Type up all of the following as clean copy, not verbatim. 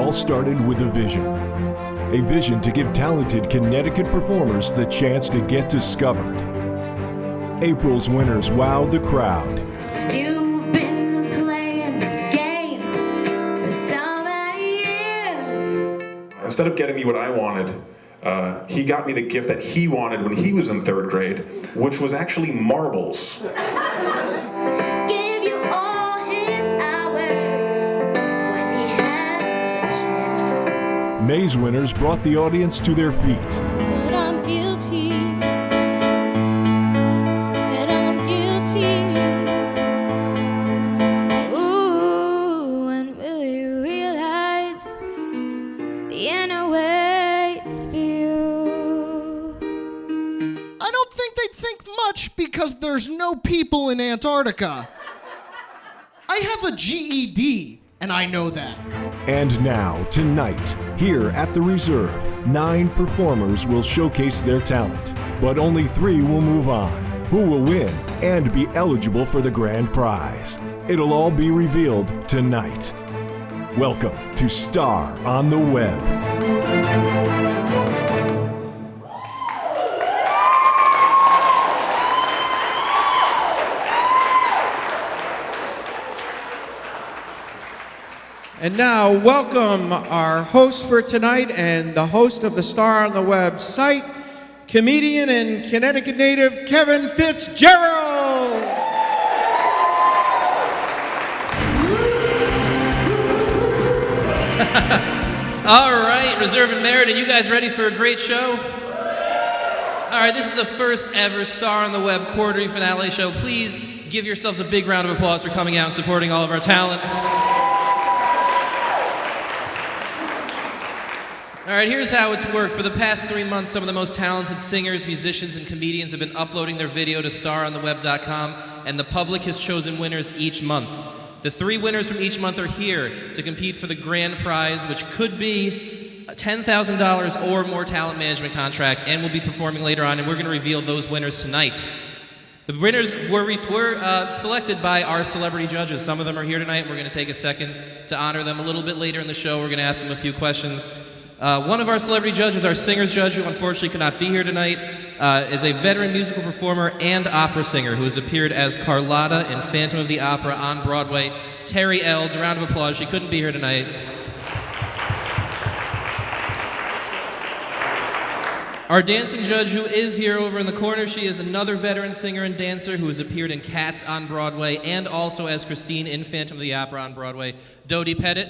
all started with a vision. A vision to give talented Connecticut performers the chance to get discovered. April's winners wowed the crowd. You've been playing this game for so many years. Instead of getting me what I wanted, he got me the gift that he wanted when he was in 3rd grade, which was actually marbles. Give you all his hours when he has a chance. May's winners brought the audience to their feet. But I'm guilty. Said I'm guilty. Ooh, and will you realize the inner waits for you? I don't think they'd think much because there's no people in Antarctica. I have a GED, and I know that. And now, tonight, here at the Reserve, 9 performers will showcase their talent, but only 3 will move on, who will win and be eligible for the grand prize. It'll all be revealed tonight. Welcome to Star on the Web. And now, welcome our host for tonight and the host of the Star on the Web site, comedian and Connecticut native Kevin Fitzgerald. All right, Reserve and Meriden, you guys ready for a great show? All right, this is the first ever Star on the Web quarterly finale show. Please give yourselves a big round of applause for coming out and supporting all of our talent. All right, here's how it's worked. For the past 3 months, some of the most talented singers, musicians, and comedians have been uploading their video to starontheweb.com, and the public has chosen winners each month. The 3 winners from each month are here to compete for the grand prize, which could be a $10,000 or more talent management contract, and we'll be performing later on, and we're going to reveal those winners tonight. The winners were selected by our celebrity judges. Some of them are here tonight, and we're going to take a second to honor them. A little bit later in the show, we're going to ask them a few questions. One of our celebrity judges, our singer's judge, who unfortunately could not be here tonight, is a veteran musical performer and opera singer who has appeared as Carlotta in Phantom of the Opera on Broadway, Terry Eld. A round of applause. She couldn't be here tonight. Our dancing judge, who is here over in the corner, she is another veteran singer and dancer who has appeared in Cats on Broadway and also as Christine in Phantom of the Opera on Broadway, Dodie Pettit.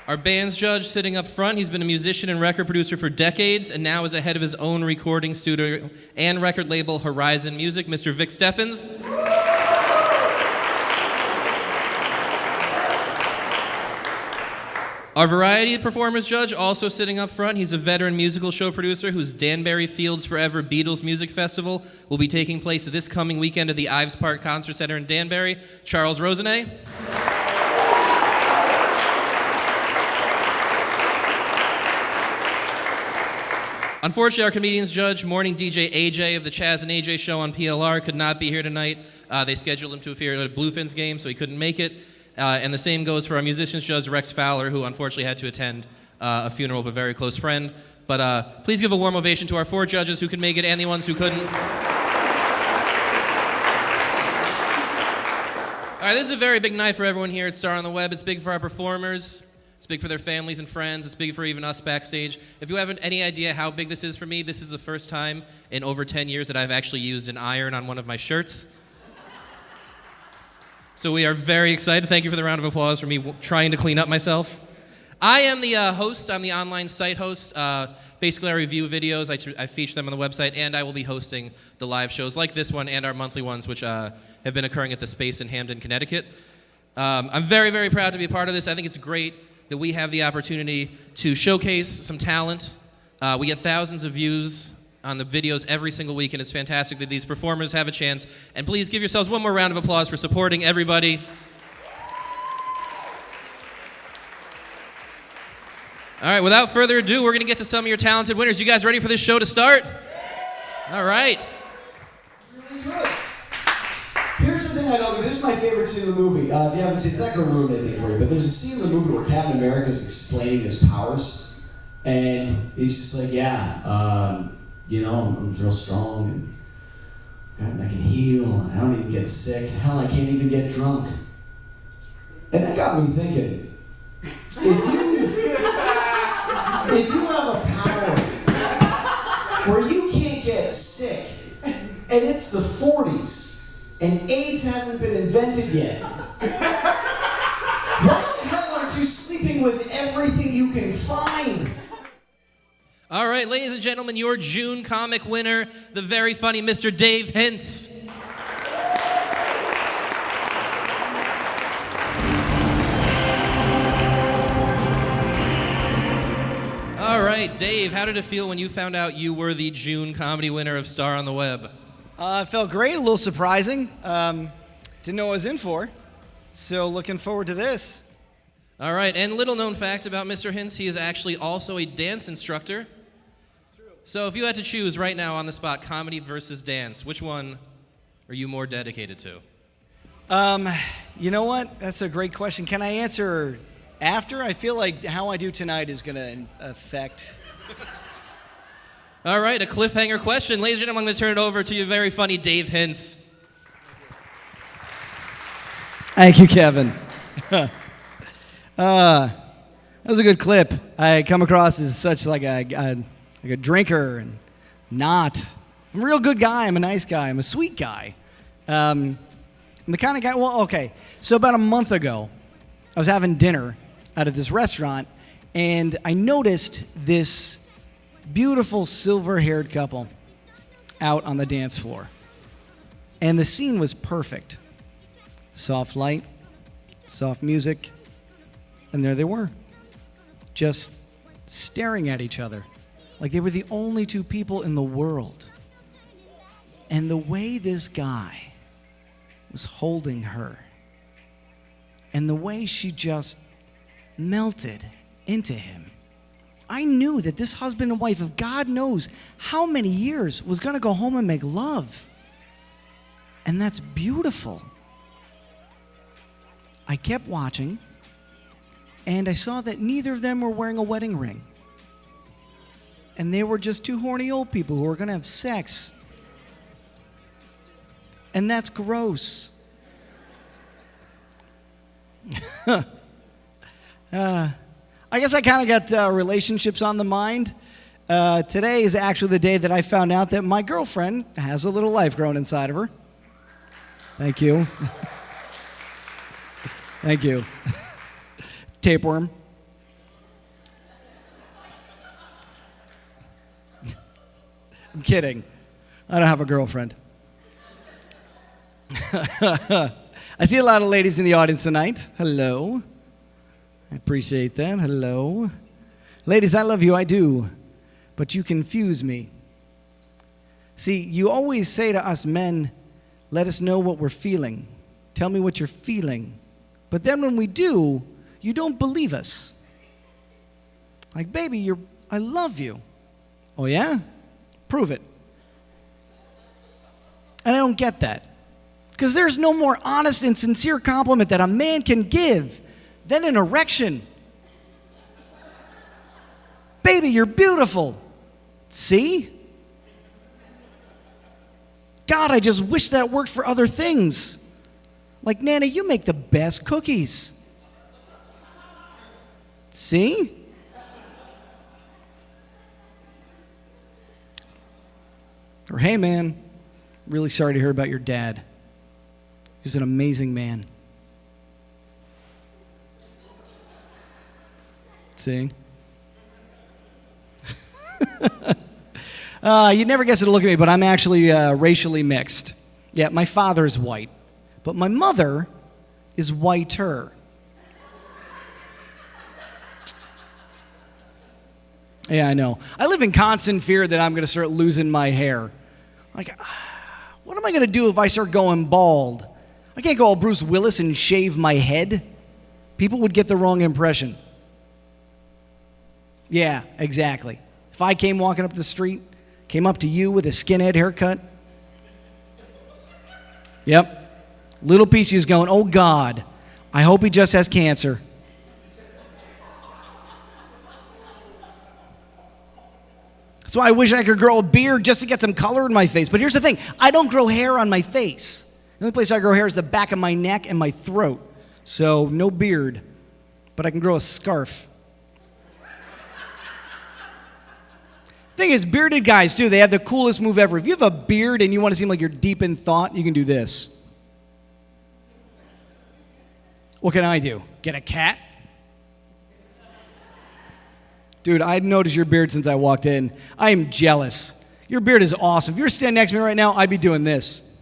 Our band's judge sitting up front, he's been a musician and record producer for decades and now is ahead of his own recording studio and record label Horizon Music, Mr. Vic Steffens. Our variety performers judge, also sitting up front, he's a veteran musical show producer whose Danbury Fields Forever Beatles Music Festival will be taking place this coming weekend at the Ives Park Concert Center in Danbury, Charles Rosenay. Unfortunately, our comedians judge, morning DJ AJ of the Chaz and AJ show on PLR, could not be here tonight. They scheduled him to appear at a Bluefins game, so he couldn't make it. And the same goes for our musicians judge, Rex Fowler, who unfortunately had to attend a funeral of a very close friend. But please give a warm ovation to our 4 judges who could make it and the ones who couldn't. All right, this is a very big night for everyone here at Star on the Web. It's big for our performers. It's big for their families and friends. It's big for even us backstage. If you haven't any idea how big this is for me, this is the first time in over 10 years that I've actually used an iron on one of my shirts. So we are very excited. Thank you for the round of applause for me trying to clean up myself. I am the host. I'm the online site host. Basically, I review videos. I feature them on the website, and I will be hosting the live shows like this one and our monthly ones, which have been occurring at the Space in Hamden, Connecticut. I'm very, very proud to be a part of this. I think it's great that we have the opportunity to showcase some talent. We get thousands of views on the videos every single week, and it's fantastic that these performers have a chance. And please give yourselves one more round of applause for supporting everybody. All right, without further ado, we're going to get to some of your talented winners. You guys ready for this show to start? All right. Here's thing I know, this is my favorite scene in the movie. If you haven't seen it, it's not going to ruin anything for you, but there's a scene in the movie where Captain America's explaining his powers, and he's just like, I'm real strong, and I can heal, and I don't even get sick. Hell, I can't even get drunk. And that got me thinking, if you have a power where you can't get sick, and it's the 40s, and AIDS hasn't been invented yet, why the hell aren't you sleeping with everything you can find? All right, ladies and gentlemen, your June comic winner, the very funny Mr. Dave Hintz. All right, Dave, how did it feel when you found out you were the June comedy winner of Star on the Web? It felt great, a little surprising. Didn't know what I was in for, so looking forward to this. All right, and little known fact about Mr. Hintz, he is actually also a dance instructor. So if you had to choose right now on the spot, comedy versus dance, which one are you more dedicated to? You know what? That's a great question. Can I answer after? I feel like how I do tonight is going to affect... All right, a cliffhanger question. Ladies and gentlemen, I'm going to turn it over to your very funny Dave Hintz. Thank you, Kevin. That was a good clip. I come across as such like a drinker and not. I'm a real good guy. I'm a nice guy. I'm a sweet guy. I'm the kind of guy, well, okay. So about a month ago, I was having dinner out at this restaurant, and I noticed this beautiful silver-haired couple out on the dance floor. And the scene was perfect. Soft light, soft music, and there they were, just staring at each other like they were the only two people in the world. And the way this guy was holding her, and the way she just melted into him, I knew that this husband and wife of God knows how many years was going to go home and make love. And that's beautiful. I kept watching, and I saw that neither of them were wearing a wedding ring. And they were just two horny old people who were going to have sex. And that's gross. I guess I kind of got relationships on the mind. Today is actually the day that I found out that my girlfriend has a little life growing inside of her. Thank you. Thank you. Tapeworm. I'm kidding. I don't have a girlfriend. I see a lot of ladies in the audience tonight. Hello. I appreciate that. Hello. Ladies, I love you, I do. But you confuse me. See, you always say to us men, let us know what we're feeling. Tell me what you're feeling. But then when we do, you don't believe us. Like, baby, I love you. Oh, yeah? Prove it. And I don't get that. Because there's no more honest and sincere compliment that a man can give than an erection. Baby, you're beautiful. See? God, I just wish that worked for other things. Like, Nana, you make the best cookies. See? Or, hey, man, really sorry to hear about your dad. He's an amazing man. See? You'd never guess it to look at me, but I'm actually racially mixed. Yeah, my father's white, but my mother is whiter. Yeah, I know. I live in constant fear that I'm going to start losing my hair. Like, what am I going to do if I start going bald? I can't go all Bruce Willis and shave my head. People would get the wrong impression. Yeah, exactly. If I came walking up the street, came up to you with a skinhead haircut, yep, Little piece of you is going, oh God, I hope he just has cancer. That's why I wish I could grow a beard just to get some color in my face. But here's the thing, I don't grow hair on my face. The only place I grow hair is the back of my neck and my throat. So no beard, but I can grow a scarf. Thing is, bearded guys, too, they have the coolest move ever. If you have a beard and you want to seem like you're deep in thought, you can do this. What can I do? Get a cat? Dude, I've noticed your beard since I walked in. I am jealous. Your beard is awesome. If you're standing next to me right now, I'd be doing this.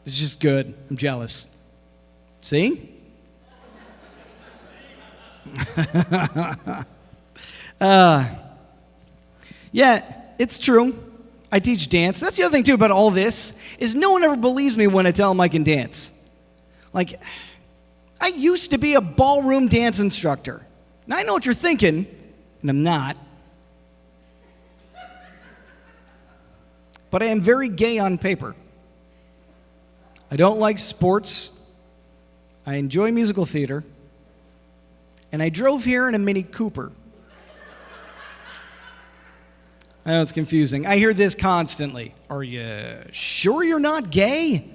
It's just good. I'm jealous. See? Yeah, it's true. I teach dance. That's the other thing, too, about all this, is no one ever believes me when I tell them I can dance. Like, I used to be a ballroom dance instructor. Now, I know what you're thinking, and I'm not. But I am very gay on paper. I don't like sports. I enjoy musical theater. And I drove here in a Mini Cooper. I know it's confusing. I hear this constantly. Are you sure you're not gay?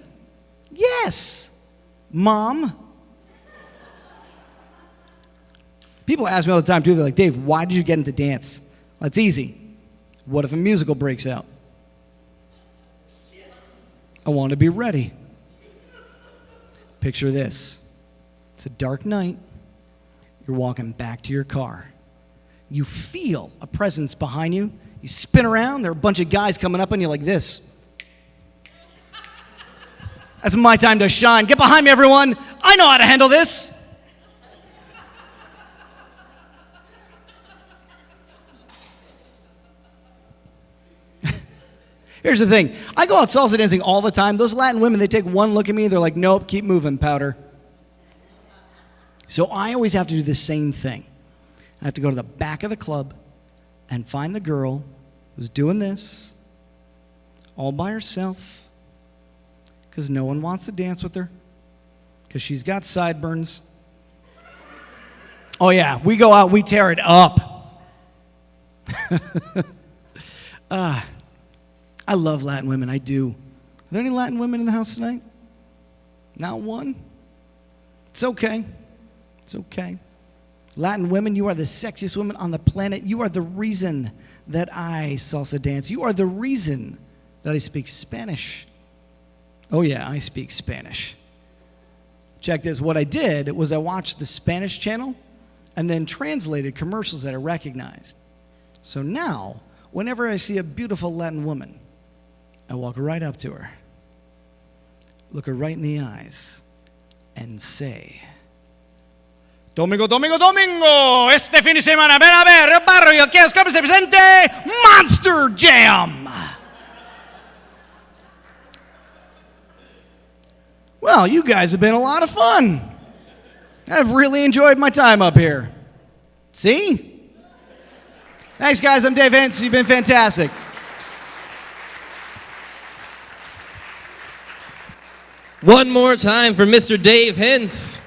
Yes, Mom. People ask me all the time, too. They're like, Dave, why did you get into dance? Well, it's easy. What if a musical breaks out? I want to be ready. Picture this. It's a dark night. You're walking back to your car. You feel a presence behind you. You spin around. There are a bunch of guys coming up on you like this. That's my time to shine. Get behind me, everyone. I know how to handle this. Here's the thing. I go out salsa dancing all the time. Those Latin women, they take one look at me. They're like, nope, keep moving, powder. So I always have to do the same thing. I have to go to the back of the club and find the girl who's doing this all by herself because no one wants to dance with her because she's got sideburns. Oh, yeah, we go out, we tear it up. I love Latin women, I do. Are there any Latin women in the house tonight? Not one? It's okay. It's okay. Latin women, you are the sexiest women on the planet. You are the reason that I salsa dance. You are the reason that I speak Spanish. Oh yeah, I speak Spanish. Check this. What I did was I watched the Spanish channel and then translated commercials that I recognized. So now, whenever I see a beautiful Latin woman, I walk right up to her, look her right in the eyes, and say, Domingo, domingo, domingo, este fin de semana, ven a ver, barrio, que es que se presente Monster Jam. Well, you guys have been a lot of fun. I've really enjoyed my time up here. See? Thanks, guys. I'm Dave Hintz. You've been fantastic. One more time for Mr. Dave Hintz.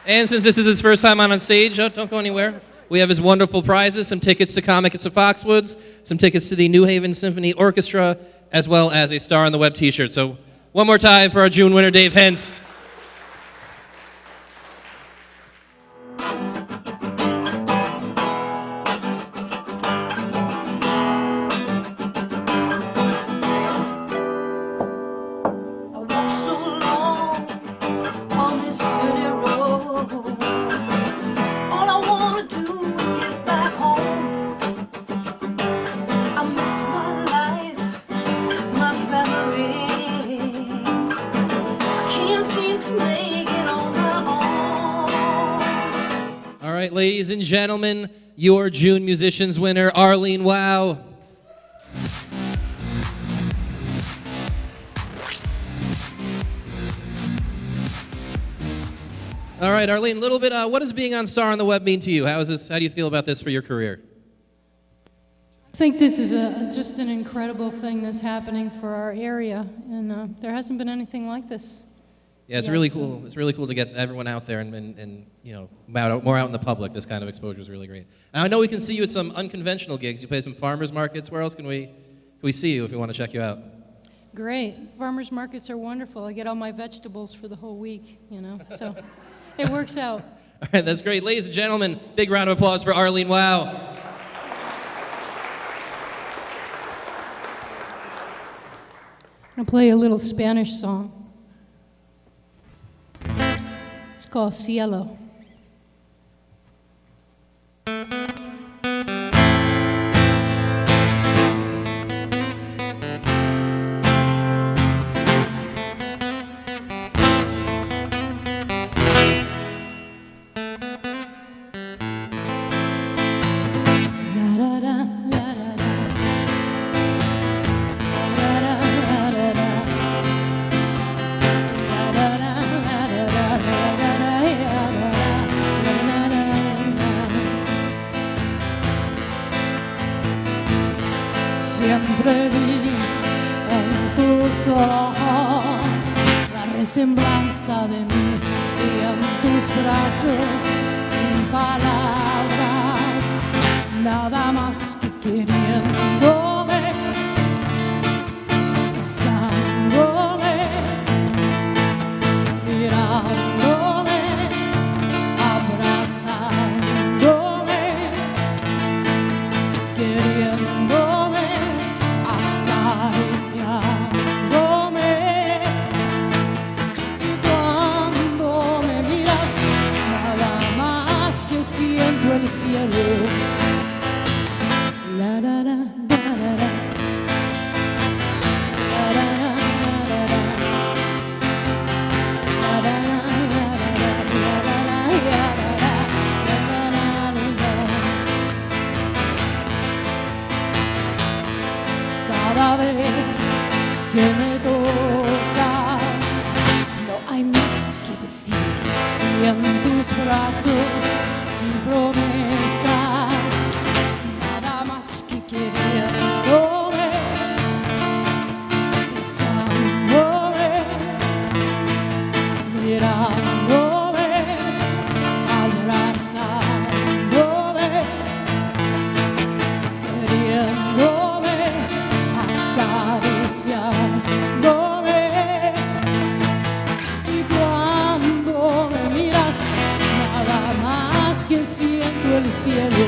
And since this is his first time on stage, don't go anywhere. We have his wonderful prizes, some tickets to Comic at the Foxwoods, some tickets to the New Haven Symphony Orchestra, as well as a Star on the Web t-shirt. So one more time for our June winner, Dave Hintz. Ladies and gentlemen, your June Musicians winner, Arlene Woww. All right, Arlene, a little bit, what does being on Star on the Web mean to you? How do you feel about this for your career? think this is just an incredible thing that's happening for our area, and there hasn't been anything like this. Yeah, it's really cool. It's really cool to get everyone out there and you know, more out in the public. This kind of exposure is really great. And I know we can see you at some unconventional gigs. You play some farmers markets. Where else can we see you if we want to check you out? Great. Farmers markets are wonderful. I get all my vegetables for the whole week, you know, so it works out. All right, that's great. Ladies and gentlemen, big round of applause for Arlene Woww. I'll play a little Spanish song. It's called Cielo. Siempre vi en tus ojos la resemblanza de mí y en tus brazos sin palabras, nada más que queriéndome, besándome, mirándome, abrazándome, queriéndome, acariciándome. Y cuando me miras, nada más que siento el cielo. La la la la la la. La la la la la la. La la la la la la. La la la la la la. Cada vez que me tocas, no hay más que decir. Y en tus brazos, sin promesas, nada más que queriéndome, besándome, mirándome, abrazándome, queriéndome, acariciándome. Y cuando me miras, nada más que siento el cielo.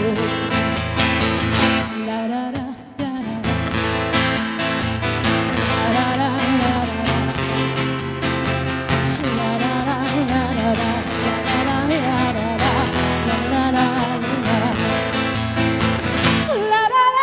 La la la la la la. La la la la la la. La la la la la la. La la la la la la. La la la la la. La la la la la. La la la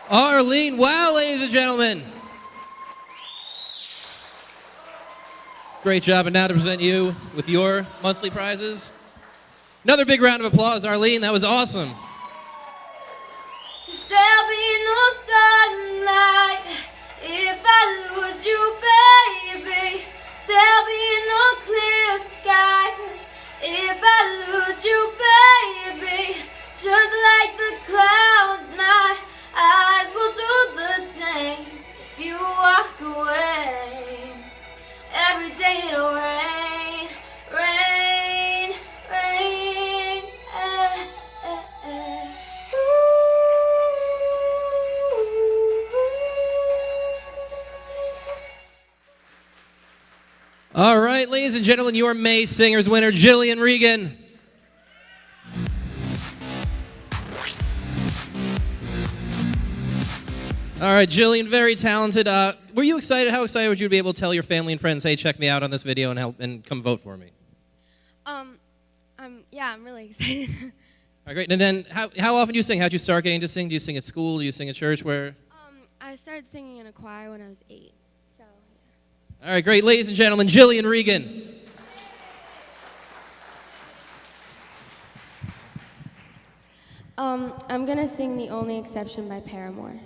Arlene Woww, ladies and gentlemen. Great job, and now to present you with your monthly prizes. Another big round of applause, Arlene. That was awesome. There'll be no sunlight if I lose you, baby. There'll be no clear skies if I lose you, baby. Just like the clouds, my eyes will do the same if you walk away. Every day it'll rain, rain, rain. All right, ladies and gentlemen, your May Singers winner, Gillian Regan. All right, Gillian, very talented. Were you excited? How excited would you be able to tell your family and friends, hey, check me out on this video and help and come vote for me? I'm really excited. All right, great. And then how often do you sing? How'd you start getting to sing? Do you sing at school? Do you sing at church? Where? I started singing in a choir when I was 8. So. Yeah. All right, great. Ladies and gentlemen, Gillian Regan. I'm gonna sing "The Only Exception" by Paramore.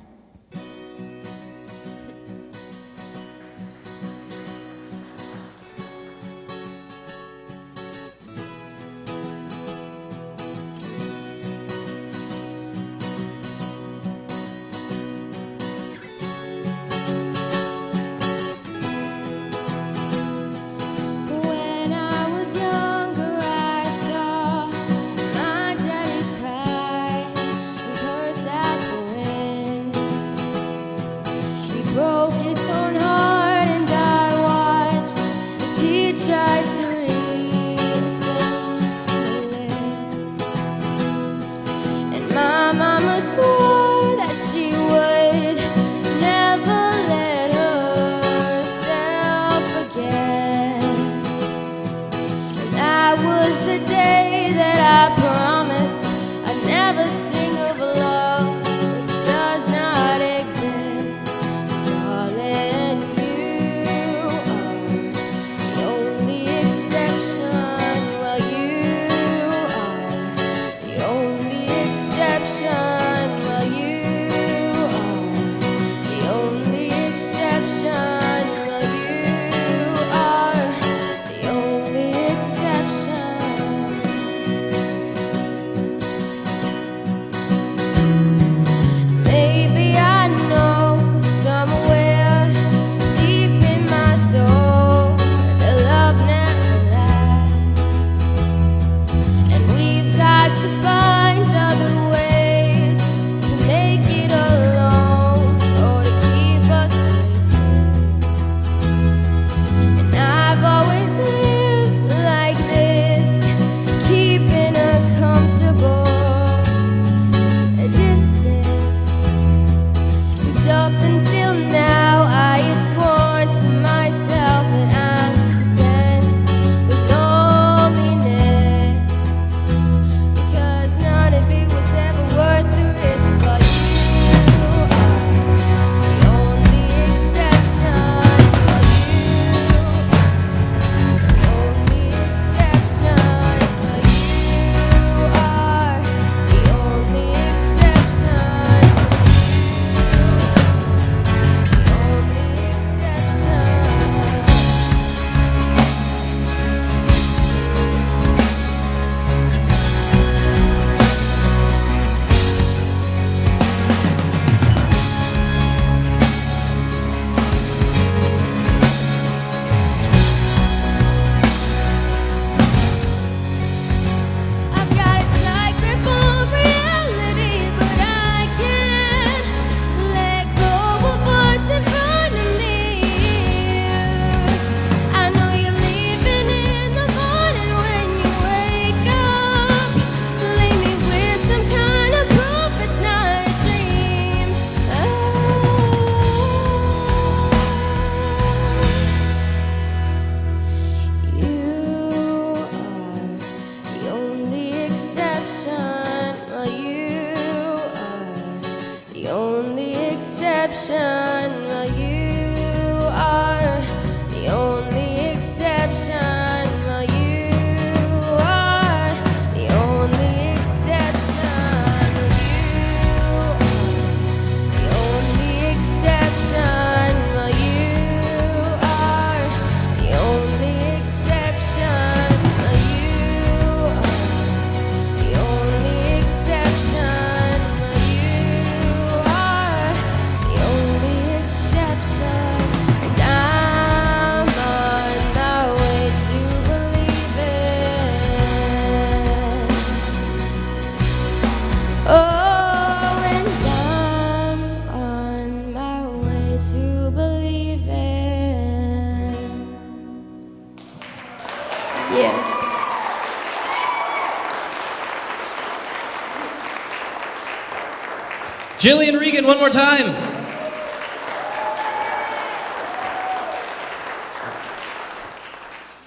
Gillian Regan, one more time.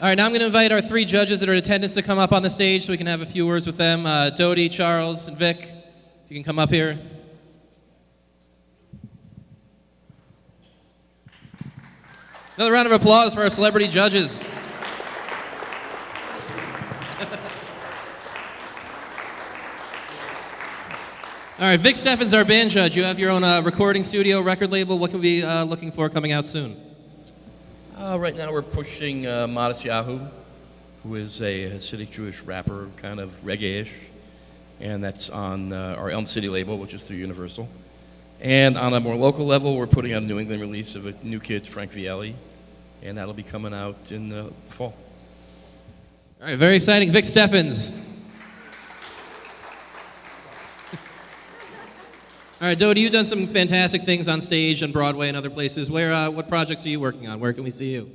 All right, now I'm going to invite our three judges that are in attendance to come up on the stage so we can have a few words with them. Dodie, Charles, and Vic, if you can come up here. Another round of applause for our celebrity judges. All right, Vic Steffen's our band judge. You have your own recording studio, record label. What can we be looking for coming out soon? Right now we're pushing Modest Yahoo, who is a Hasidic Jewish rapper, kind of reggae-ish. And that's on our Elm City label, which is through Universal. And on a more local level, we're putting out a New England release of a new kid, Frank Vielli. And that'll be coming out in the fall. All right, very exciting. Vic Steffens. All right, Dodie, you've done some fantastic things on stage, on Broadway, and other places. What projects are you working on? Where can we see you?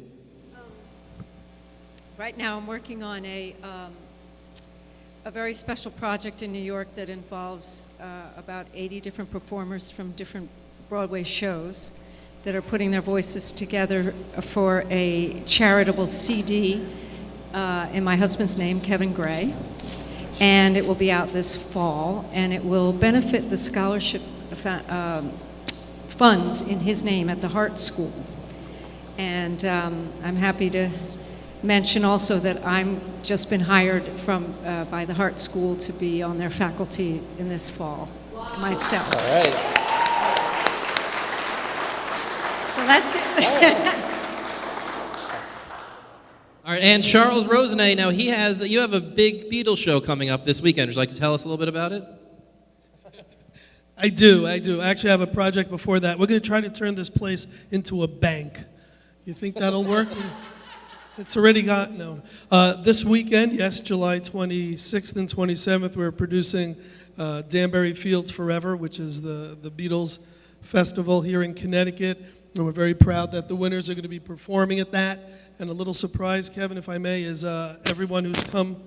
Right now, I'm working on a very special project in New York that involves about 80 different performers from different Broadway shows that are putting their voices together for a charitable CD in my husband's name, Kevin Gray. And it will be out this fall, and it will benefit the scholarship funds in his name at the Hart School. And I'm happy to mention also that I'm just been hired by the Hart School to be on their faculty in this fall, myself. All right. So that's it. All right, and Charles Rosenet, now you have a big Beatles show coming up this weekend. Would you like to tell us a little bit about it? I do. I actually have a project before that. We're going to try to turn this place into a bank. You think that'll work? It's already got, no. This weekend, yes, July 26th and 27th, we're producing Danbury Fields Forever, which is the Beatles festival here in Connecticut. And we're very proud that the winners are going to be performing at that. And a little surprise, Kevin, if I may, is everyone who's come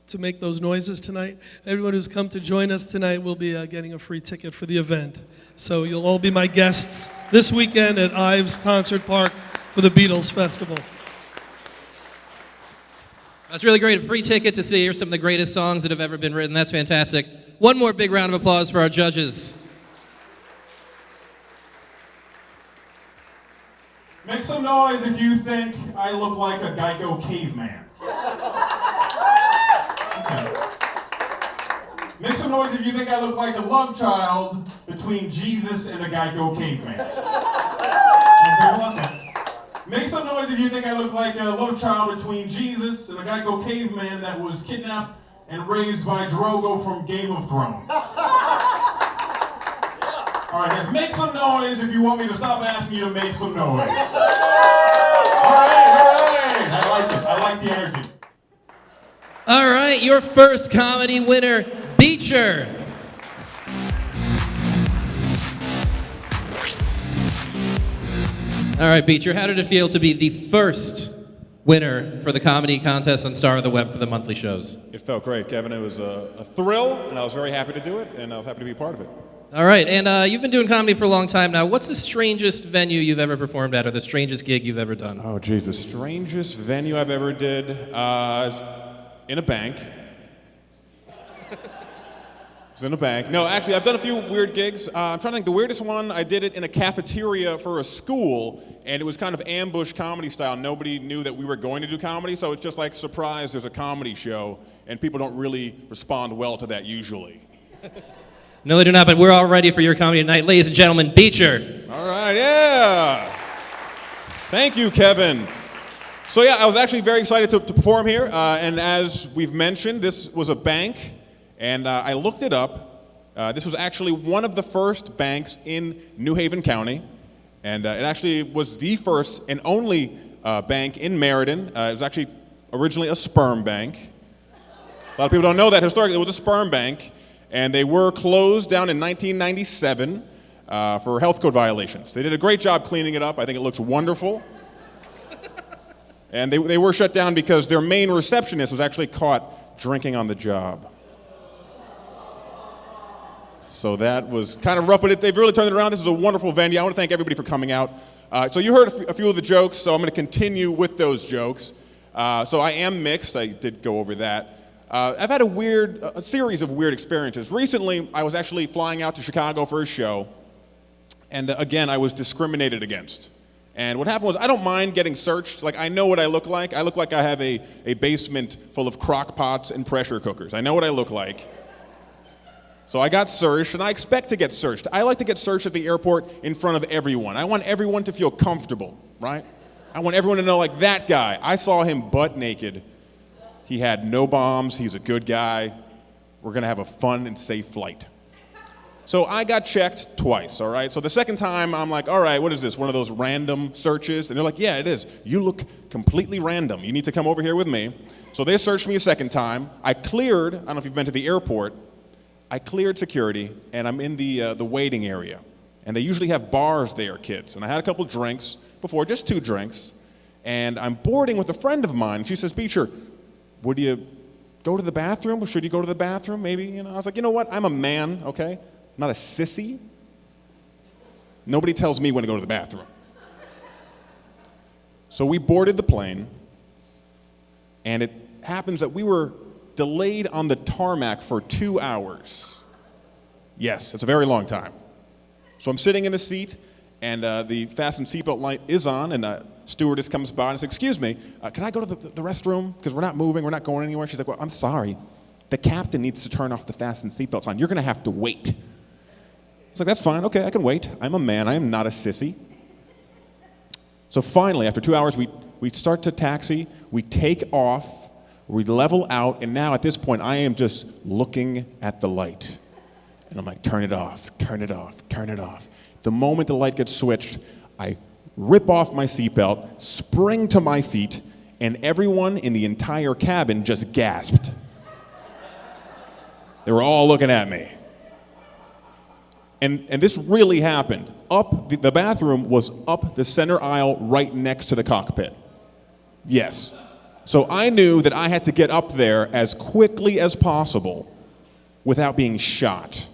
to make those noises tonight, everyone who's come to join us tonight will be getting a free ticket for the event. So you'll all be my guests this weekend at Ives Concert Park for the Beatles Festival. That's really great. A free ticket to hear some of the greatest songs that have ever been written. That's fantastic. One more big round of applause for our judges. Make some noise if you think I look like a Geico caveman. Okay. Make some noise if you think I look like a love child between Jesus and a Geico caveman. Okay. Make some noise if you think I look like a love child between Jesus and a Geico caveman that was kidnapped and raised by Drogo from Game of Thrones. All right, guys, make some noise if you want me to stop asking you to make some noise. All right, I like it. I like the energy. All right, your first comedy winner, Beecher. All right, Beecher, how did it feel to be the first winner for the comedy contest on Star of the Web for the monthly shows? It felt great, Kevin. It was a thrill, and I was very happy to do it, and I was happy to be a part of it. All right, and you've been doing comedy for a long time now. What's the strangest venue you've ever performed at, or the strangest gig you've ever done? Oh, geez, the strangest venue I've ever did is in a bank. It's in a bank. No, actually, I've done a few weird gigs. I'm trying to think. The weirdest one, I did it in a cafeteria for a school, and it was kind of ambush comedy style. Nobody knew that we were going to do comedy, so it's just like, surprise, there's a comedy show, and people don't really respond well to that usually. No, they do not, but we're all ready for your comedy tonight. Ladies and gentlemen, Beecher. All right, yeah. Thank you, Kevin. So yeah, I was actually very excited to perform here, and as we've mentioned, this was a bank, and I looked it up. This was actually one of the first banks in New Haven County, and it actually was the first and only bank in Meriden. It was actually originally a sperm bank. A lot of people don't know that historically it was a sperm bank. And they were closed down in 1997 for health code violations. They did a great job cleaning it up. I think it looks wonderful. And they were shut down because their main receptionist was actually caught drinking on the job. So that was kind of rough, but they've really turned it around. This is a wonderful venue. I want to thank everybody for coming out. So you heard a few of the jokes, so I'm going to continue with those jokes. So I am mixed. I did go over that. I've had a series of weird experiences. Recently, I was actually flying out to Chicago for a show, and again, I was discriminated against. And what happened was, I don't mind getting searched. Like, I know what I look like. I look like I have a basement full of crock pots and pressure cookers. I know what I look like. So I got searched, and I expect to get searched. I like to get searched at the airport in front of everyone. I want everyone to feel comfortable, right? I want everyone to know, like, that guy, I saw him butt naked. He had no bombs. He's a good guy. We're going to have a fun and safe flight. So I got checked twice, all right? So the second time, I'm like, all right, what is this, one of those random searches? And they're like, yeah, it is. You look completely random. You need to come over here with me. So they searched me a second time. I cleared, I don't know if you've been to the airport, I cleared security, and I'm in the waiting area. And they usually have bars there, kids. And I had a couple drinks before, just 2 drinks. And I'm boarding with a friend of mine. And she says, Beecher, would you go to the bathroom? Or should you go to the bathroom? Maybe, I was like, you know what? I'm a man, okay? I'm not a sissy. Nobody tells me when to go to the bathroom. So we boarded the plane, and it happens that we were delayed on the tarmac for 2 hours. Yes, it's a very long time. So I'm sitting in the seat, and the fasten seatbelt light is on, and a stewardess comes by and says, excuse me, can I go to the restroom? Because we're not moving, we're not going anywhere. She's like, well, I'm sorry. The captain needs to turn off the fasten seatbelt sign. You're going to have to wait. It's like, that's fine. Okay, I can wait. I'm a man. I am not a sissy. So finally, after 2 hours, we start to taxi. We take off. We level out. And now at this point, I am just looking at the light. And I'm like, turn it off, turn it off, turn it off. The moment the light gets switched, I rip off my seatbelt, spring to my feet, and everyone in the entire cabin just gasped. They were all looking at me. And this really happened. The bathroom was up the center aisle right next to the cockpit. Yes. So I knew that I had to get up there as quickly as possible without being shot.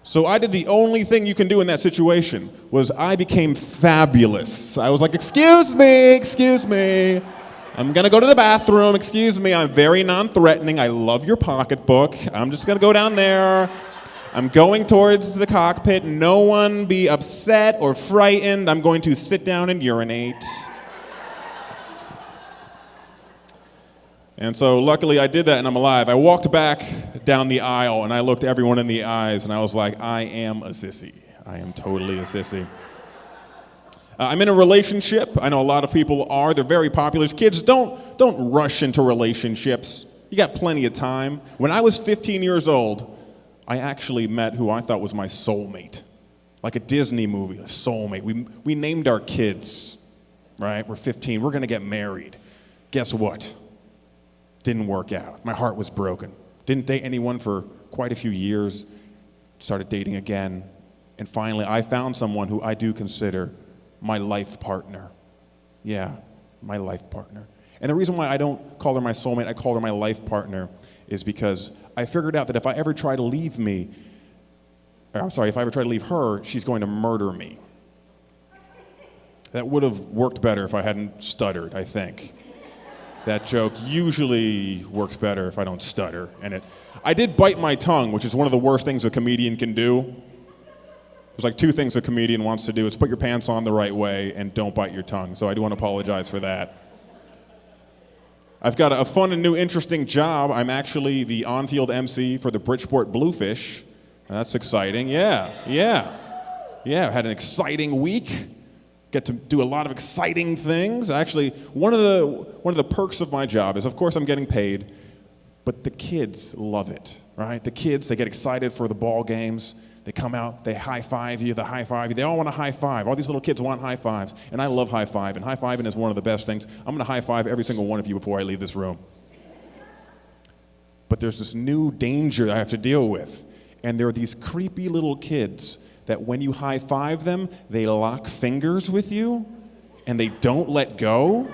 So I did the only thing you can do in that situation, was I became fabulous. I was like, excuse me. I'm gonna go to the bathroom, excuse me. I'm very non-threatening. I love your pocketbook. I'm just gonna go down there. I'm going towards the cockpit. No one be upset or frightened. I'm going to sit down and urinate. And so luckily I did that and I'm alive. I walked back down the aisle and I looked everyone in the eyes and I was like, I am a sissy. I am totally a sissy. I'm in a relationship. I know a lot of people are. They're very popular. Kids, don't rush into relationships. You got plenty of time. When I was 15 years old, I actually met who I thought was my soulmate. Like a Disney movie, a soulmate. We named our kids, right? We're 15. We're going to get married. Guess what? Didn't work out. My heart was broken. Didn't date anyone for quite a few years. Started dating again. And finally, I found someone who I do consider my life partner. Yeah, my life partner. And the reason why I don't call her my soulmate, I call her my life partner, is because I figured out that if I ever try to leave her, she's going to murder me. That would have worked better if I hadn't stuttered, I think. That joke usually works better if I don't stutter. And I did bite my tongue, which is one of the worst things a comedian can do. There's like 2 things a comedian wants to do. It's put your pants on the right way and don't bite your tongue. So I do want to apologize for that. I've got a fun and new interesting job. I'm actually the on-field MC for the Bridgeport Bluefish. That's exciting. Yeah. I had an exciting week. Get to do a lot of exciting things. Actually, one of the perks of my job is, of course, I'm getting paid, but the kids love it, right? The kids, they get excited for the ball games. They come out, they high-five you, They all want a high-five. All these little kids want high-fives, and I love high-five, and high-fiving is one of the best things. I'm going to high-five every single one of you before I leave this room. But there's this new danger I have to deal with, and there are these creepy little kids that when you high-five them, they lock fingers with you, and they don't let go.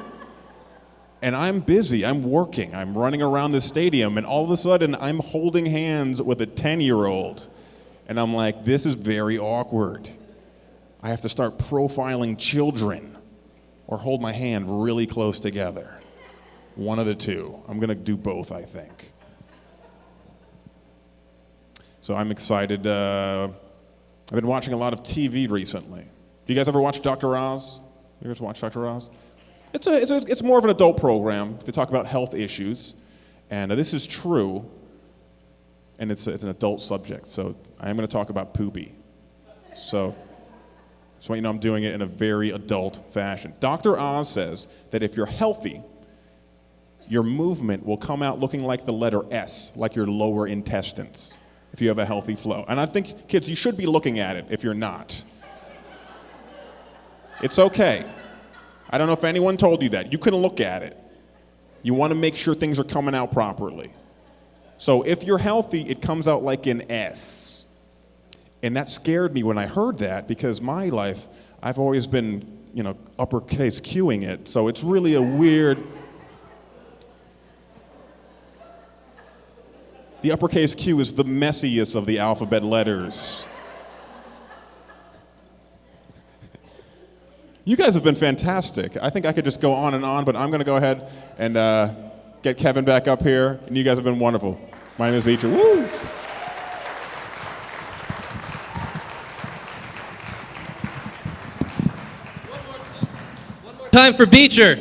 And I'm busy, I'm working, I'm running around the stadium, and all of a sudden, I'm holding hands with a 10-year-old. And I'm like, this is very awkward. I have to start profiling children, or hold my hand really close together. One of the two. I'm going to do both, I think. So I'm excited. I've been watching a lot of TV recently. You guys ever watch Dr. Oz? You guys watch Dr. Oz? It's more of an adult program. They talk about health issues. And this is true. And it's an adult subject. So I am going to talk about poopy. So just want you to know I'm doing it in a very adult fashion. Dr. Oz says that if you're healthy, your movement will come out looking like the letter S, like your lower intestines, if you have a healthy flow. And I think, kids, you should be looking at it if you're not. It's okay. I don't know if anyone told you that. You can look at it. You want to make sure things are coming out properly. So if you're healthy, it comes out like an S. And that scared me when I heard that, because my life, I've always been, uppercase Qing it. So it's really a weird... The uppercase Q is the messiest of the alphabet letters. You guys have been fantastic. I think I could just go on and on, but I'm going to go ahead and get Kevin back up here. And you guys have been wonderful. My name is Beecher. Woo! Time for Beecher.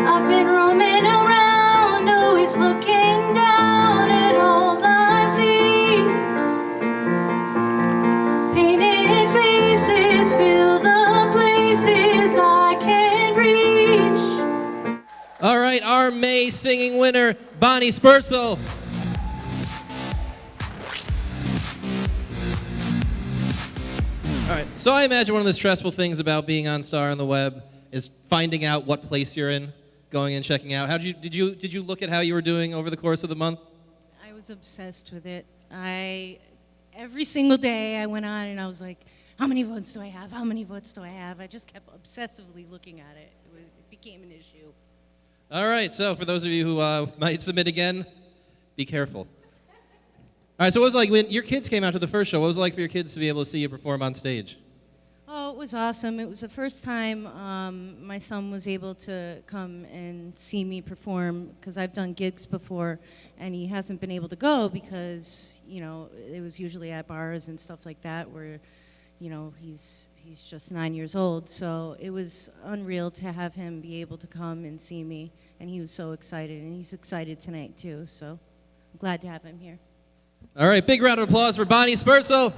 I've been roaming around, always looking down at all I see. Painted faces fill the places I can't reach. All right, our May singing winner, Bonnie Sperzel. All right, so I imagine one of the stressful things about being on Star on the Web is finding out what place you're in, going and checking out. Did you look at how you were doing over the course of the month? I was obsessed with it. Every single day I went on and I was like, how many votes do I have? How many votes do I have? I just kept obsessively looking at it. It became an issue. All right, so for those of you who might submit again, be careful. All right, so what was it like when your kids came out to the first show? What was it like for your kids to be able to see you perform on stage? Oh, it was awesome. It was the first time my son was able to come and see me perform, because I've done gigs before, and he hasn't been able to go because, it was usually at bars and stuff like that where, he's just 9 years old. So it was unreal to have him be able to come and see me, and he was so excited, and he's excited tonight too, so I'm glad to have him here. All right, big round of applause for Bonnie Sperzel.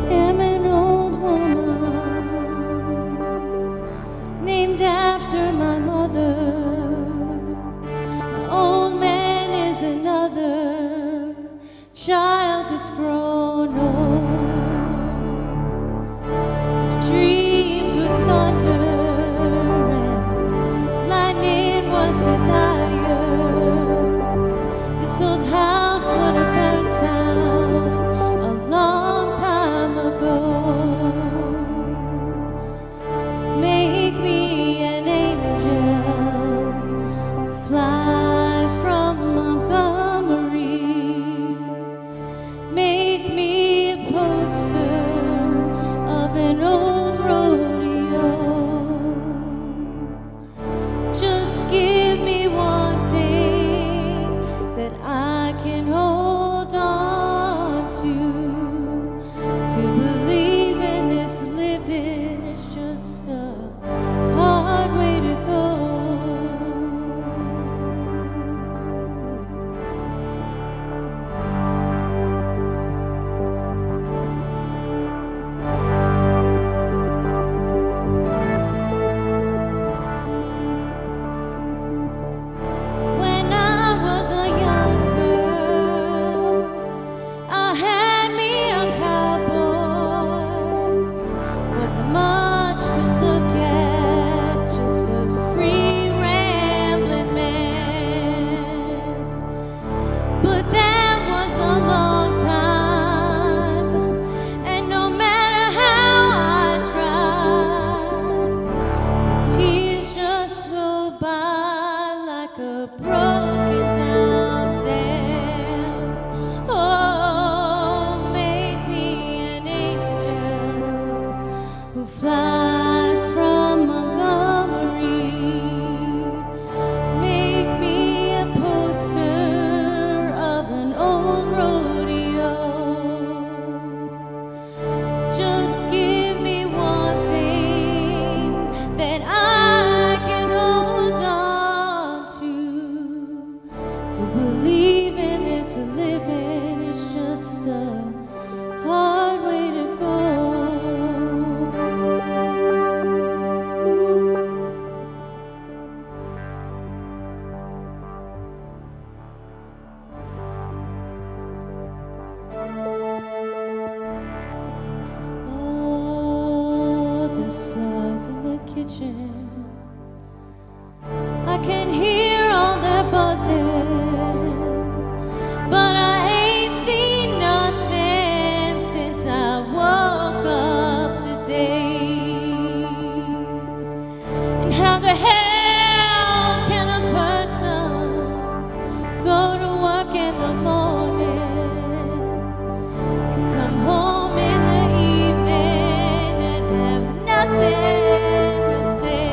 Am an old woman named after my mother. My old man is another child that's grown old. If dreams were thunder and lightning was desire, this old house would have burned down a long time ago. Make me an angel who flies from Montgomery. Make me a hard way to go. Oh, there's flies in the kitchen. I can hear all their buzzing, but I ain't seen nothing since I woke up today. And how the hell can a person go to work in the morning and come home in the evening and have nothing to say?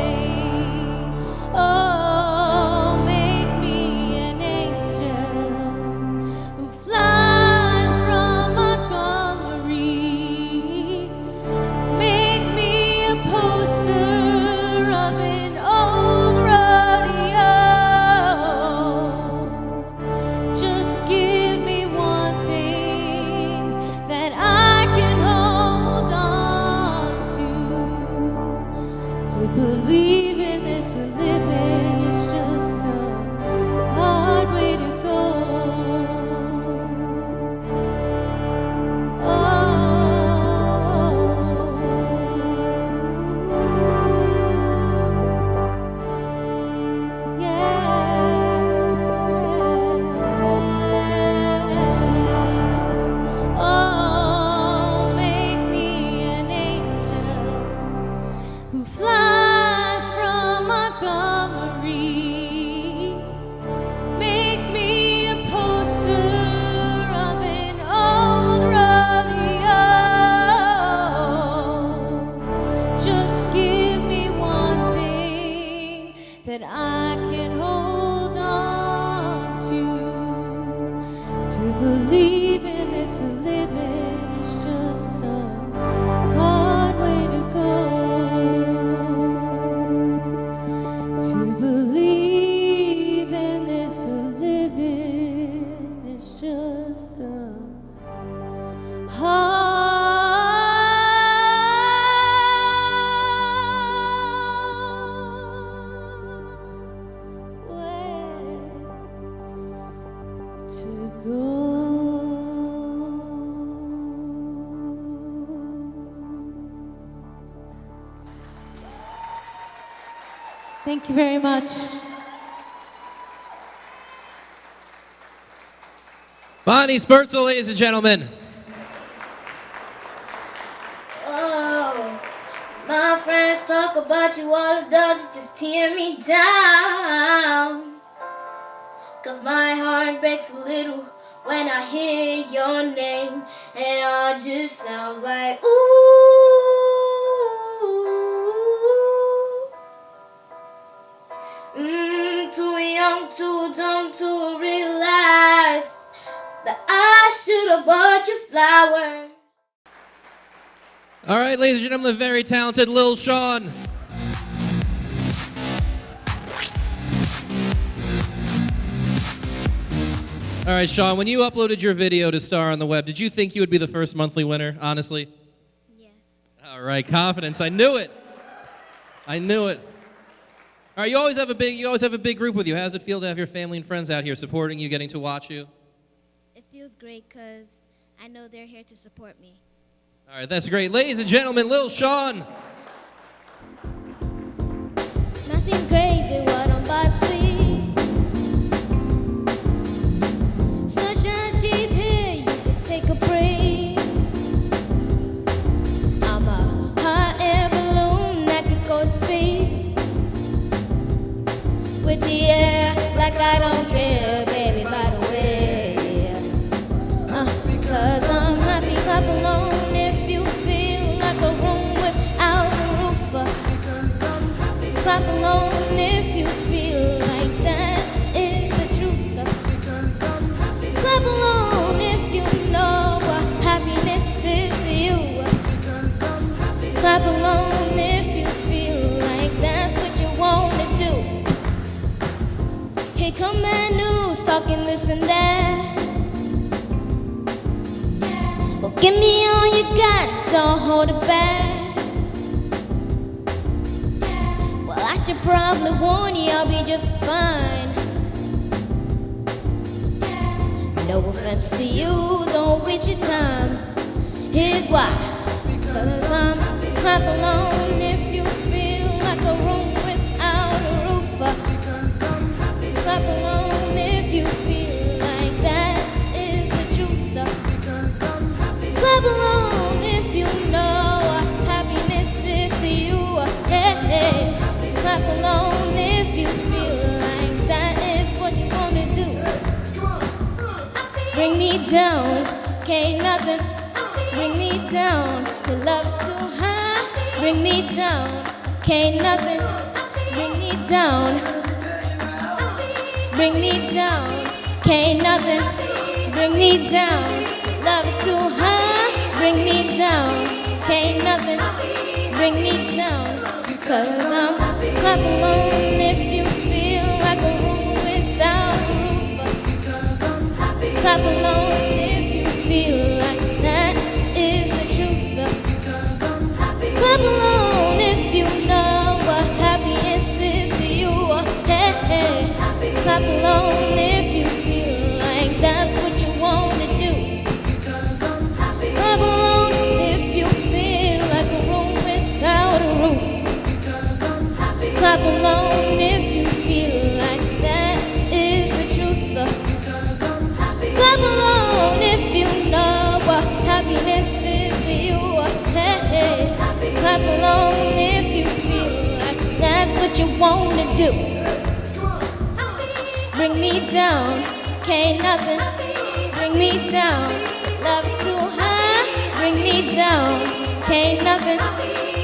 Oh, make me an angel who flies from Montgomery. Make me a poster of an old rodeo. Just give me one thing that I can hold on to believe in this living is just a hard way to go. Oh, yeah. Oh, make me an angel who flies from Montgomery. Make me a poster of an old rodeo. Just give me one thing that I can hold on to believe in this living is just a hard way to go. To believe in this living is just a hard way to go. Thank you very much. Bonnie Sperzel, ladies and gentlemen. Oh, my friends talk about you, all it does is just tear me down. 'Cause my heart breaks a little when I hear your name, and it all just sounds like ooh. Too young, too dumb to realize that I should have bought you flowers. All right, ladies and gentlemen, the very talented Lil Sean. All right, Sean, when you uploaded your video to Star on the Web, did you think you would be the first monthly winner, honestly? Yes. All right, confidence. I knew it. I knew it. All right, you always have a big group with you. How does it feel to have your family and friends out here supporting you, getting to watch you? It feels great because I know they're here to support me. All right, that's great. Ladies and gentlemen, Lil Sean. Now seems crazy what I'm about to see. Sunshine, she's here, you can take a break. I'm a hot air balloon that could go to space. With the air, like I don't care, baby, by the way. Cause I'm happy, clap alone if you feel like a room without a roof. Clap alone if you feel like that is the truth. Clap alone if you know what happiness is to you. Clap alone if you feel like that's what you want to do. Here come bad news, talking this and that. Give me all you got, don't hold it back. Well, I should probably warn you, I'll be just fine. No offense to you, don't waste your time. Here's why. Cause I'm clap alone if you feel like a room without a roof. Clap alone if you feel like that is the truth. Clap alone if you know what happiness is to you. Hey, hey. Clap alone if you feel like that is what you wanna do. Bring me down, can't nothing bring me down. The love is too high. Bring me down, can't nothing bring me down. Bring me down, can't nothing bring me down. Love is too high. Bring me down, can't nothing bring me down. Cause I'm clap alone if you feel like a room without a roof. Clap alone if you feel like that is the truth. Clap alone if you know what happiness is to you. Hey, hey. Clap alone if you feel like that's what you wanna do. Clap alone if you feel like a room without a roof. Clap alone if you feel like that is the truth. Clap alone if you know what happiness is to you. Hey, hey. Clap alone if you feel like that's what you wanna do. Bring me down, can't nothing bring me down. Love's too high. Bring me down, can't nothing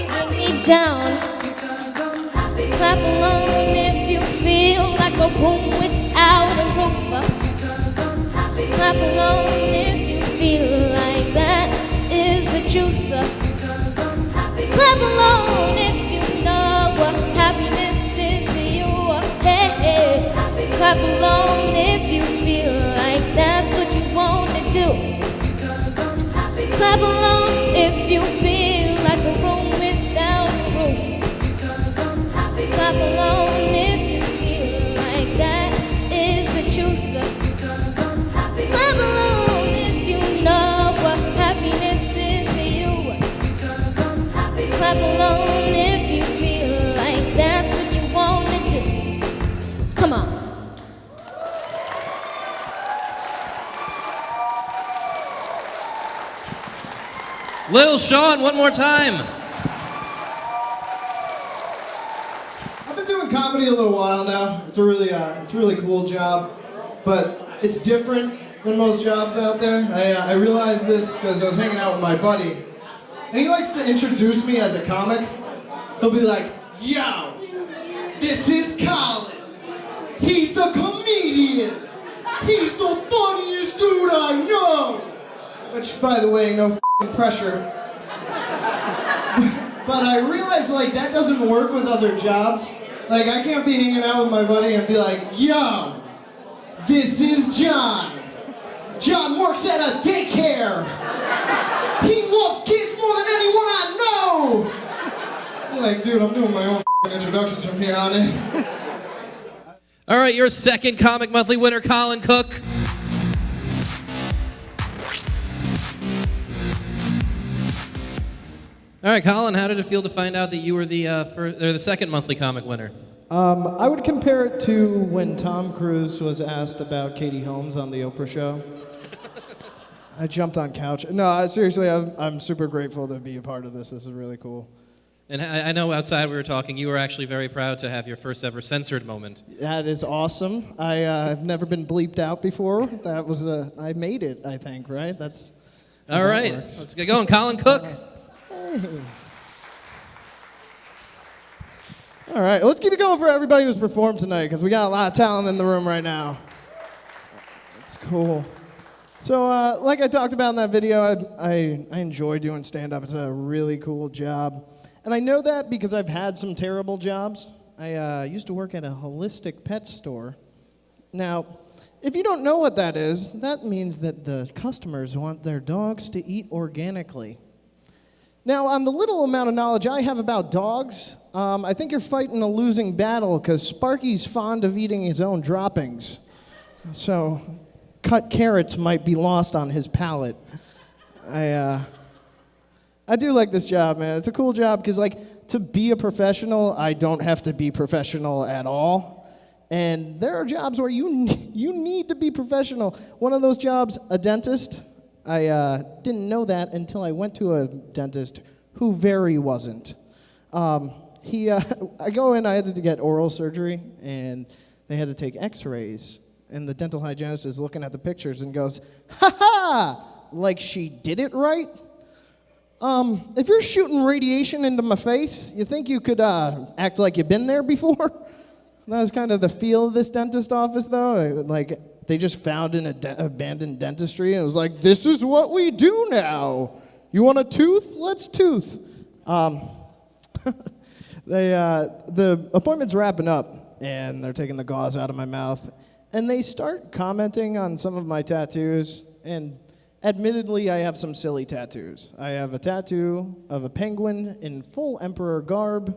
bring me down. Clap alone if you feel like a room without a roof. Clap alone if you feel like that is the truth. Clap alone if you know what happiness is to you. Hey, hey. Clap alone if you feel like that's what you wanna do. Clap alone if you feel like a room without a roof. Clap alone if you feel like that is the truth. Clap alone if you know what happiness is to you. Clap alone if you feel like that's what you wanna do. Come on. Lil Sean, one more time. I've been doing comedy a little while now. It's a really cool job, but it's different than most jobs out there. I realized this because I was hanging out with my buddy, and he likes to introduce me as a comic. He'll be like, "Yo, this is Colin. He's the comedian. He's the funniest dude I know." Which, by the way, no f***ing pressure. But I realized, like, that doesn't work with other jobs. Like, I can't be hanging out with my buddy and be like, "Yo, this is John. John works at a daycare. He loves kids more than anyone I know." You're like, dude, I'm doing my own f***ing introductions from here on in. All right, your second Comic Monthly winner, Colin Cook. All right, Colin, how did it feel to find out that you were the second monthly comic winner? I would compare it to when Tom Cruise was asked about Katie Holmes on the Oprah show. I jumped on couch. No, seriously, I'm super grateful to be a part of this. This is really cool. And I know outside we were talking, you were actually very proud to have your first ever censored moment. That is awesome. I've never been bleeped out before. That was I made it, I think, right? That's all right. Let's get going. Colin Cook. Hey. All right, let's keep it going for everybody who's performed tonight, because we got a lot of talent in the room right now. It's cool. So, like I talked about in that video, I enjoy doing stand-up. It's a really cool job. And I know that because I've had some terrible jobs. I used to work at a holistic pet store. Now, If you don't know what that is, that means that the customers want their dogs to eat organically. Now, on the little amount of knowledge I have about dogs, I think you're fighting a losing battle because Sparky's fond of eating his own droppings. So, cut carrots might be lost on his palate. I do like this job, man. It's a cool job because, like, to be a professional, I don't have to be professional at all. And there are jobs where you need to be professional. One of those jobs, a dentist. I didn't know that until I went to a dentist who very wasn't. I go in, I had to get oral surgery, and they had to take x-rays. And the dental hygienist is looking at the pictures and goes, "Ha-ha! Like she did it right? If you're shooting radiation into my face, you think you could act like you've been there before?" That was kind of the feel of this dentist office, though. Like, they just found an abandoned dentistry, and it was like, this is what we do now. You want a tooth? Let's tooth. The appointment's wrapping up, and they're taking the gauze out of my mouth, and they start commenting on some of my tattoos, and admittedly, I have some silly tattoos. I have a tattoo of a penguin in full emperor garb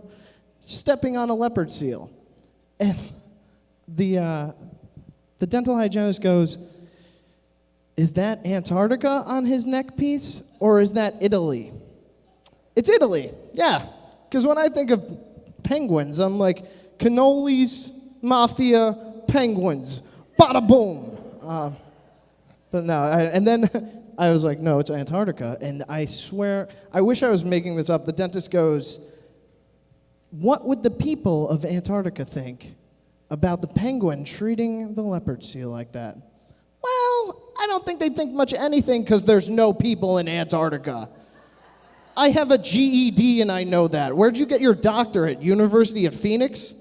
stepping on a leopard seal. And the dental hygienist goes, "Is that Antarctica on his neck piece, or is that Italy?" It's Italy, yeah. Because when I think of penguins, I'm like, cannolis, mafia, penguins, bada boom. But no, and then I was like, no, it's Antarctica. And I swear, I wish I was making this up. The dentist goes, "What would the people of Antarctica think about the penguin treating the leopard seal like that?" Well, I don't think they'd think much of anything because there's no people in Antarctica. I have a GED and I know that. Where'd you get your doctorate? University of Phoenix?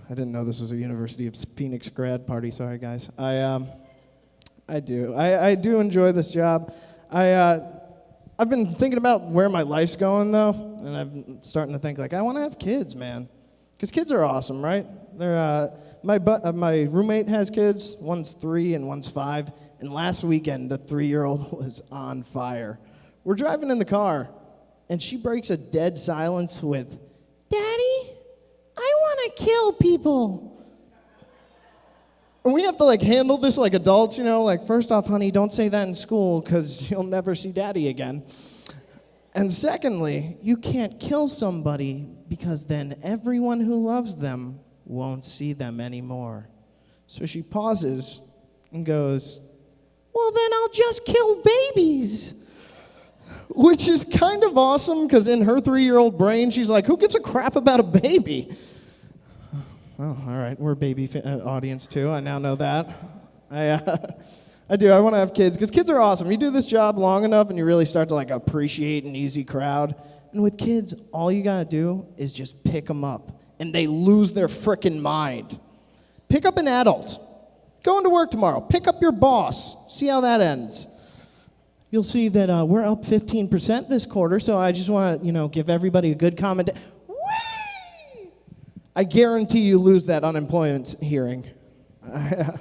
I didn't know this was a University of Phoenix grad party. Sorry, guys. I do enjoy this job. I've been thinking about where my life's going, though, and I'm starting to think, like, I want to have kids, man. Because kids are awesome, right? My roommate has kids. One's 3 and one's 5. And last weekend, the 3-year-old was on fire. We're driving in the car, and she breaks a dead silence with, "Daddy, I want to kill people." And we have to, like, handle this like adults, you know? Like, first off, honey, don't say that in school because you'll never see Daddy again. And secondly, you can't kill somebody because then everyone who loves them won't see them anymore. So she pauses and goes, "Well, then I'll just kill babies." Which is kind of awesome because in her 3-year-old brain, she's like, who gives a crap about a baby? Oh, all right, we're a baby audience too. I now know that. I do. I want to have kids because kids are awesome. You do this job long enough and you really start to, like, appreciate an easy crowd. And with kids, all you got to do is just pick them up and they lose their frickin' mind. Pick up an adult. Go into work tomorrow. Pick up your boss. See how that ends. You'll see that we're up 15% this quarter, so I just want to, give everybody a good comment. Whee! I guarantee you lose that unemployment hearing. I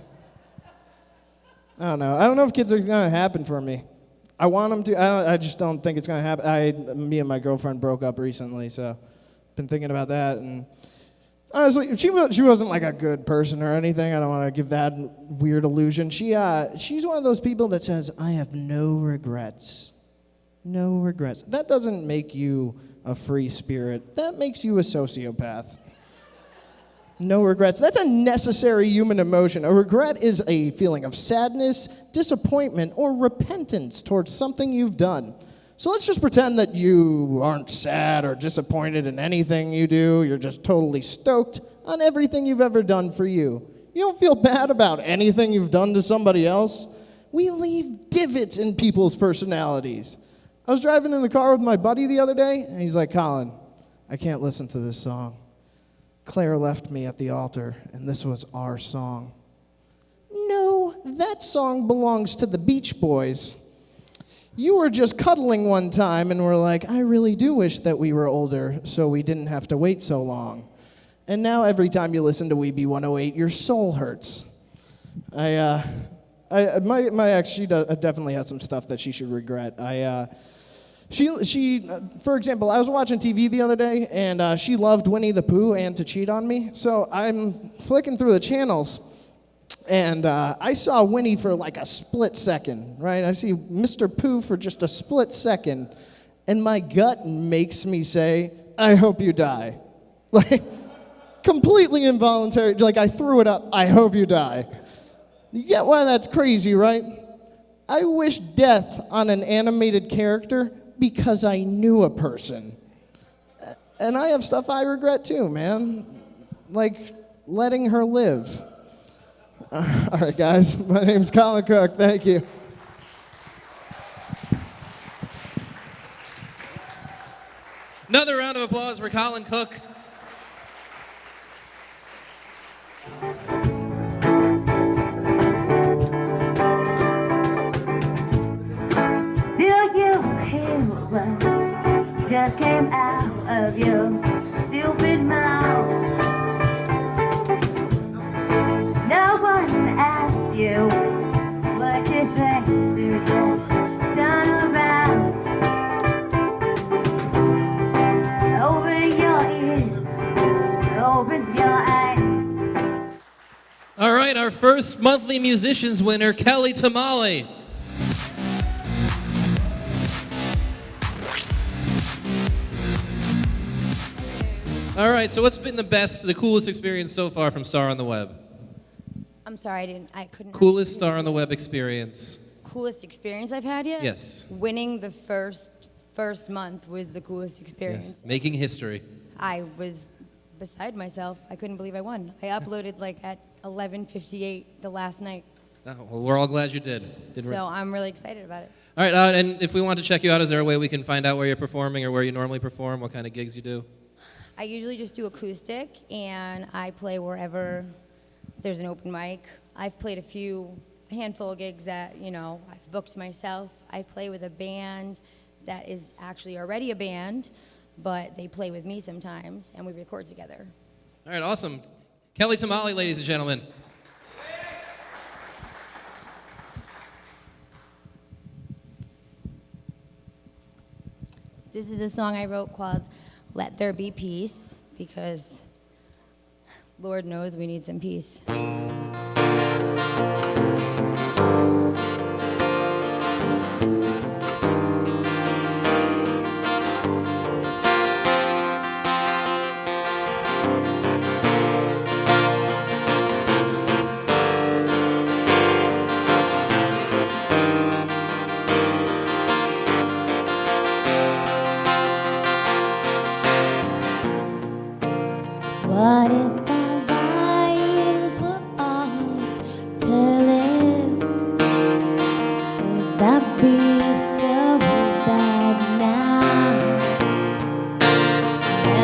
don't know. I don't know if kids are going to happen for me. I want them to. I just don't think it's going to happen. Me and my girlfriend broke up recently, so I've been thinking about that. And honestly, she wasn't like a good person or anything. I don't want to give that weird illusion. She's one of those people that says, "I have no regrets." No regrets. That doesn't make you a free spirit. That makes you a sociopath. No regrets. That's a necessary human emotion. A regret is a feeling of sadness, disappointment, or repentance towards something you've done. So let's just pretend that you aren't sad or disappointed in anything you do. You're just totally stoked on everything you've ever done for you. You don't feel bad about anything you've done to somebody else. We leave divots in people's personalities. I was driving in the car with my buddy the other day, and he's like, "Colin, I can't listen to this song. Claire left me at the altar, and this was our song." No, that song belongs to the Beach Boys. You were just cuddling one time and were like, "I really do wish that we were older so we didn't have to wait so long." And now every time you listen to Weeby 108, your soul hurts. My ex, she definitely has some stuff that she should regret. For example, I was watching TV the other day, and she loved Winnie the Pooh and to cheat on me. So I'm flicking through the channels, and I saw Winnie for like a split second, right? I see Mr. Pooh for just a split second, and my gut makes me say, I hope you die. Like, completely involuntary. Like, I threw it up, I hope you die. You get why that's crazy, right? I wish death on an animated character because I knew a person. And I have stuff I regret too, man. Like letting her live. All right, guys, my name's Colin Cook. Thank you. Another round of applause for Colin Cook. Do you hear what just came out of your stupid mouth? No one asked you what you think, so just turn around. Open your ears, open your eyes. All right, our first monthly musicians winner, Kelly Tamale. All right, so what's been the coolest experience so far from Star on the Web? I'm sorry, I couldn't. Coolest Star on the Web experience. Coolest experience I've had yet? Yes. Winning the first month was the coolest experience. Yes. Making history. I was beside myself. I couldn't believe I won. I uploaded like at 11:58 the last night. Oh, well, we're all glad you did. So I'm really excited about it. All right, and if we want to check you out, is there a way we can find out where you're performing or where you normally perform, what kind of gigs you do? I usually just do acoustic, and I play wherever there's an open mic. I've played a handful of gigs that, I've booked myself. I play with a band that is actually already a band, but they play with me sometimes, and we record together. All right, awesome. Kelly Tamale, ladies and gentlemen. This is a song I wrote called Let There Be Peace, because Lord knows we need some peace. What if our lives were ours to live? Would that be so bad now?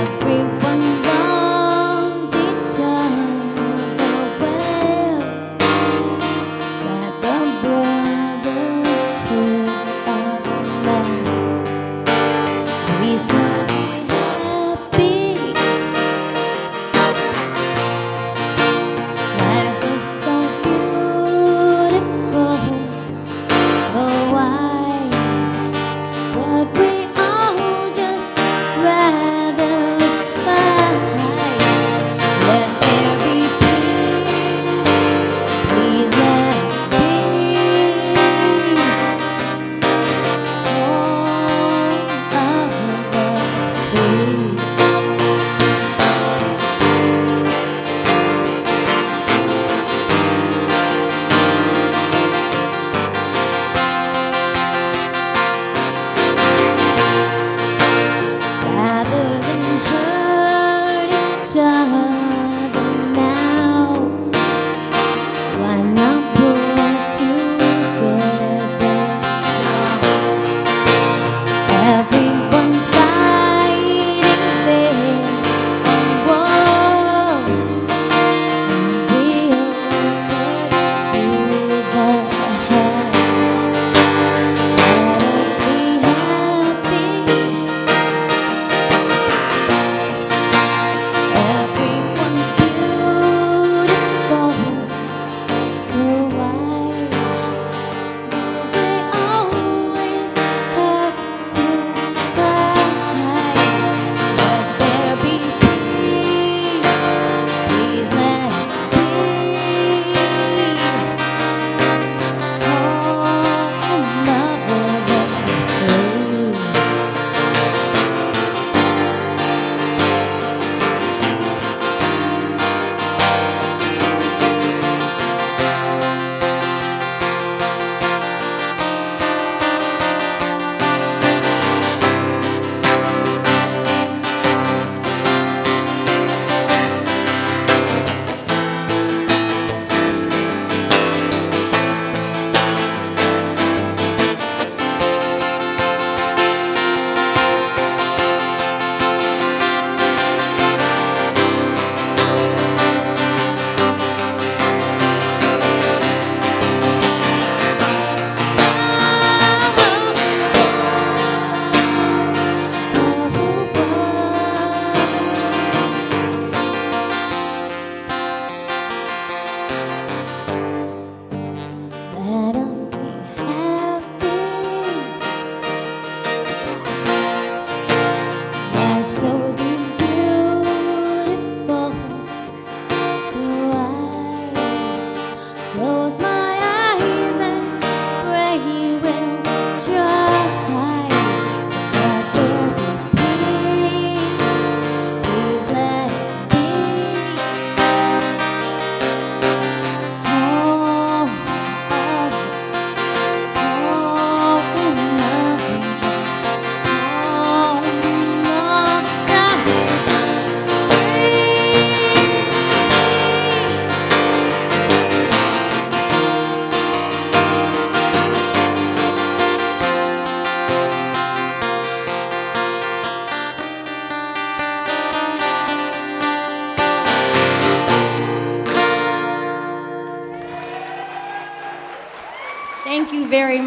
Everyone loved each other well, like a brotherhood of men. We should be happy. Life is so beautiful, oh why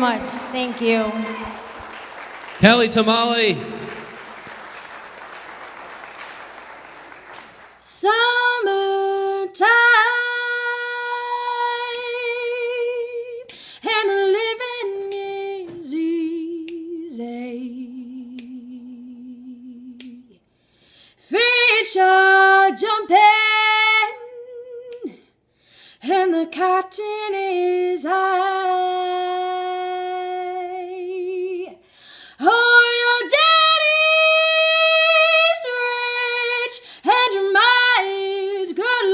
much. Thank you. Kelly Tamale. Summertime and the living is easy. Fish are jumping and the cotton is high. Oh, your daddy's rich and your mom's good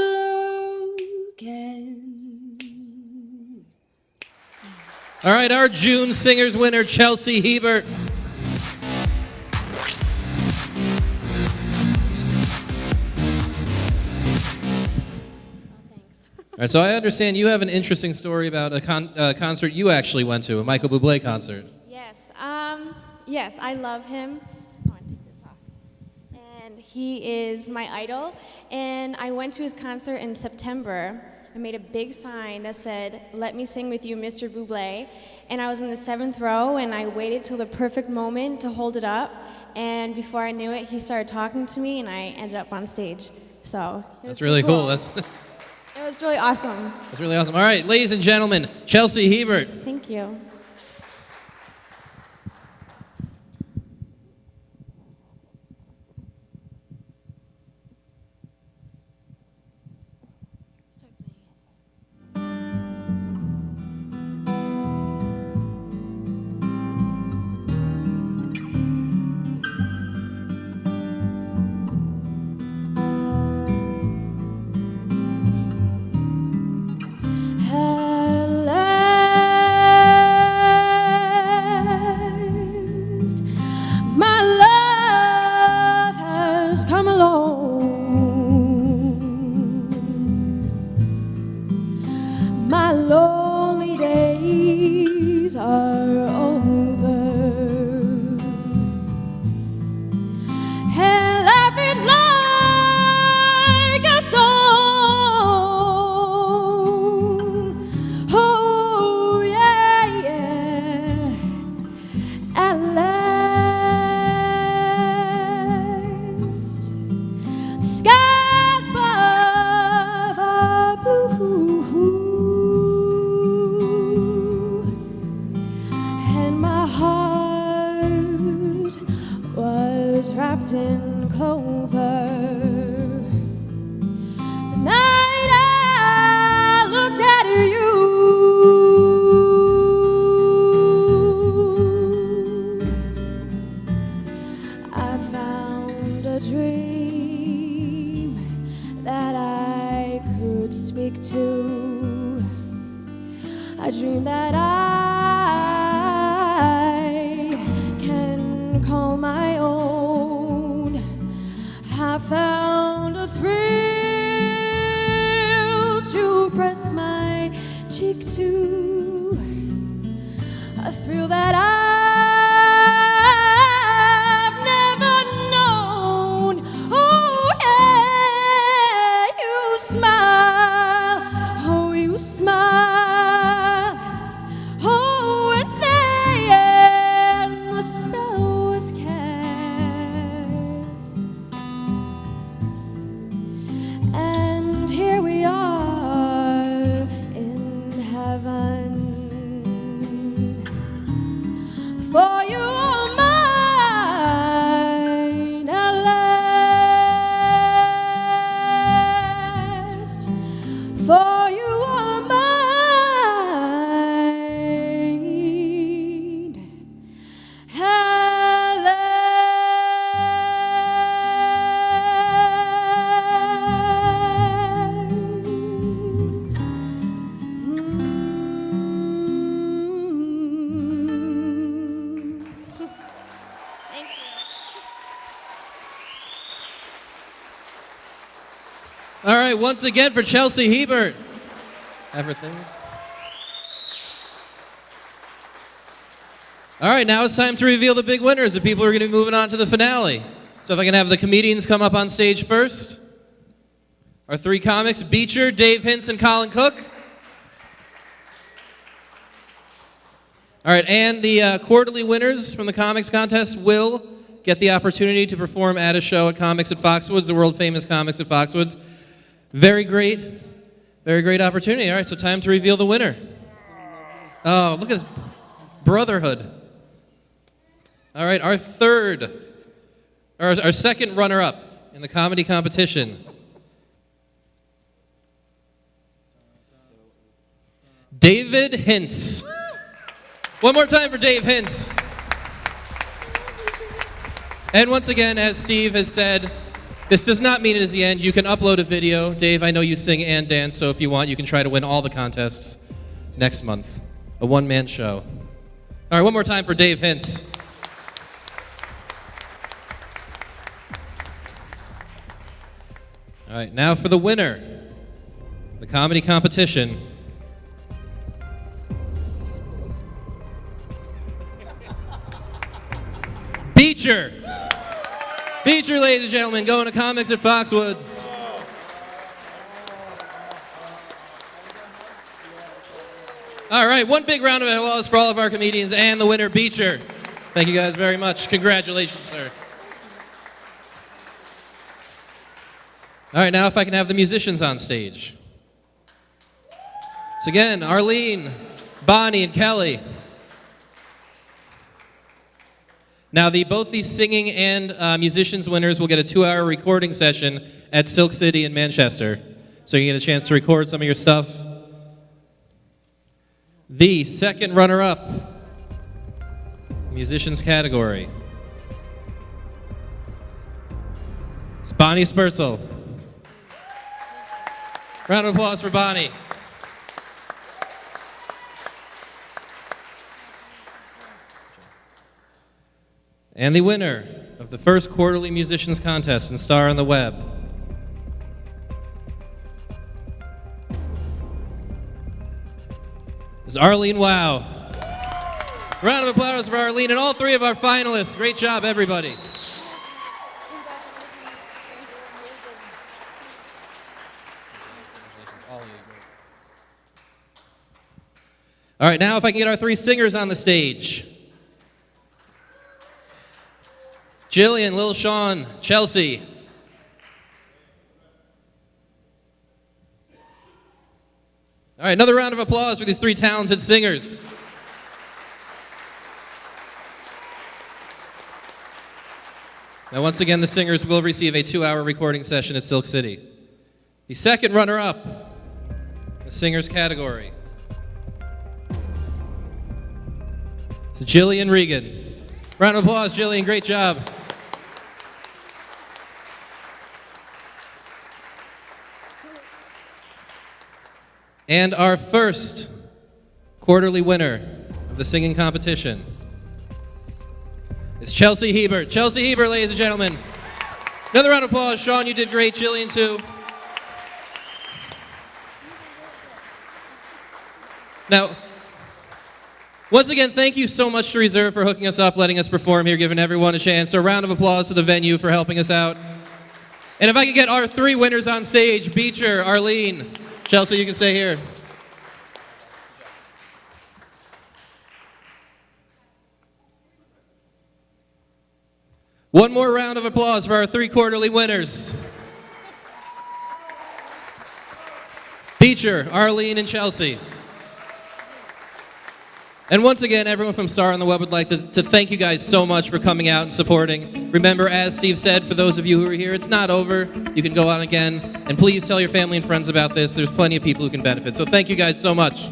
looking. All right, our June Singers winner, Chelsea Hebert. All right, so I understand you have an interesting story about a concert you actually went to, a Michael Bublé concert. Yes, I love him. I want to take this off. And he is my idol. And I went to his concert in September. I made a big sign that said, "Let me sing with you, Mr. Bublé." And I was in the 7th row, and I waited till the perfect moment to hold it up. And before I knew it, he started talking to me, and I ended up on stage. So That's really cool. It was really awesome. That's really awesome. All right, ladies and gentlemen, Chelsea Hebert. Thank you. All right, once again for Chelsea Hebert. Have her things. All right, now it's time to reveal the big winners, the people who are going to be moving on to the finale. So if I can have the comedians come up on stage first. Our 3 comics, Beecher, Dave Hintz, and Colin Cook. All right, and the quarterly winners from the comics contest will get the opportunity to perform at a show at Comics at Foxwoods, the world-famous Comics at Foxwoods. Very great opportunity. All right, so time to reveal the winner. Oh, look at this brotherhood. All right, our second runner-up in the comedy competition. David Hintz. One more time for Dave Hintz. And once again, as Steve has said, this does not mean it is the end. You can upload a video. Dave, I know you sing and dance, so if you want, you can try to win all the contests next month. A one-man show. All right, one more time for Dave Hintz. All right, now for the winner of the comedy competition. Beecher. Beecher, ladies and gentlemen, going to Comics at Foxwoods. All right, one big round of applause for all of our comedians and the winner, Beecher. Thank you guys very much. Congratulations, sir. All right, now if I can have the musicians on stage. So again, Arlene, Bonnie, and Kelly. Now, both these singing and musicians winners will get a 2-hour recording session at Silk City in Manchester. So you get a chance to record some of your stuff. The second runner-up, musicians category, is Bonnie Sperzel. Round of applause for Bonnie. And the winner of the first quarterly musicians contest and Star on the Web is Arlene Woww. Round of applause for Arlene and all three of our finalists. Great job, everybody. All right, now if I can get our three singers on the stage. Gillian, Lil Sean, Chelsea. All right, another round of applause for these three talented singers. Now, once again, the singers will receive a 2-hour recording session at Silk City. The second runner-up, the singers category, is Gillian Regan. Round of applause, Gillian, great job. And our first quarterly winner of the singing competition is Chelsea Hebert. Chelsea Hebert, ladies and gentlemen. Another round of applause. Sean, you did great. Gillian, too. Now, once again, thank you so much to Reserve for hooking us up, letting us perform here, giving everyone a chance. So a round of applause to the venue for helping us out. And if I could get our three winners on stage, Beecher, Arlene, Chelsea, you can stay here. One more round of applause for our three quarterly winners. Beecher, Arlene, and Chelsea. And once again, everyone from Star on the Web would like to thank you guys so much for coming out and supporting. Remember, as Steve said, for those of you who are here, it's not over. You can go out again. And please tell your family and friends about this. There's plenty of people who can benefit. So thank you guys so much.